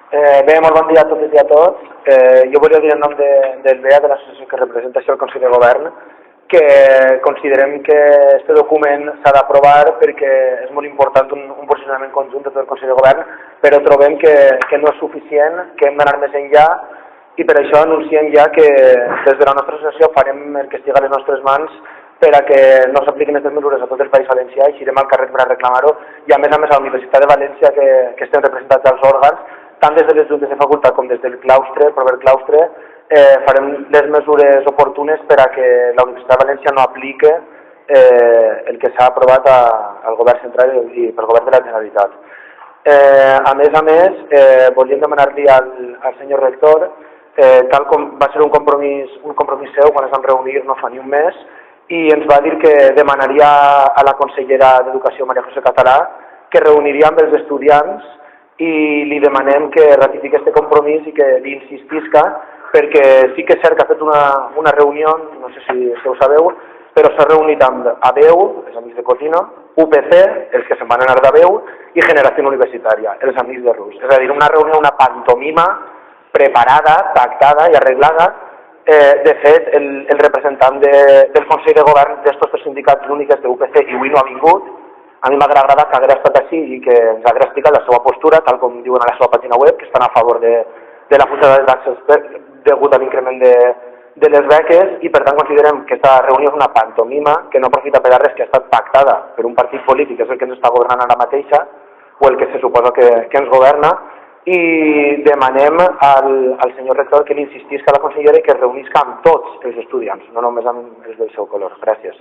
Bé, molt bon dia a totes i a tots. Jo volia dir en nom del BEA, de l'associació que representa el Consell de Govern, que considerem que aquest document s'ha d'aprovar perquè és molt important un posicionament conjunt de tot el Consell de Govern, però trobem que no és suficient, que hem d'anar més enllà, i per això anunciem ja que des de la nostra associació farem el que estigui a les nostres mans per a que no s'apliquin aquestes mesures a tot el País Valencià, i irem al carrer per a reclamar-ho, i a més a la Universitat de València, que estem representats als òrgans, tant des de les juntes de facultat com des del claustre, Robert Claustre, farem les mesures oportunes per a que la Universitat de València no aplique el que s'ha aprovat al govern central i pel govern de la Generalitat. A més, volíem demanar-li al senyor rector, tal com va ser un compromís seu quan es vam reunir no fa ni un mes, i ens va dir que demanaria a la consellera d'Educació, Maria José Català, que reuniria amb els estudiants i li demanem que ratifiqui aquest compromís i que li insistisca, perquè sí que és cert que ha fet una reunió, no sé si ho sabeu, però s'ha reunit amb ABEU, els amics de Cotino, UPC, els que se'n van anar d'ABEU, i Generació Universitària, els amics de Rus. És a dir, una reunió, una pantomima preparada, pactada i arreglada. De fet, el representant del Consell de Govern d'estos tres sindicats úniques de UPC i avui no ha vingut. A mi m'hagués agradat que hagués estat així i que ens hagués explicat la seva postura, tal com diuen a la seva pàgina web, que estan a favor de la pujada de taxes degut a l'increment de les beques, i per tant considerem que aquesta reunió és una pantomima que no aprofita per a res, que ha estat pactada per un partit polític, que és el que ens està governant ara mateixa, o el que se suposa que ens governa, i demanem al senyor rector que li insistisca a la consellera i que es reunisca amb tots els estudiants, no només amb els del seu color. Gràcies.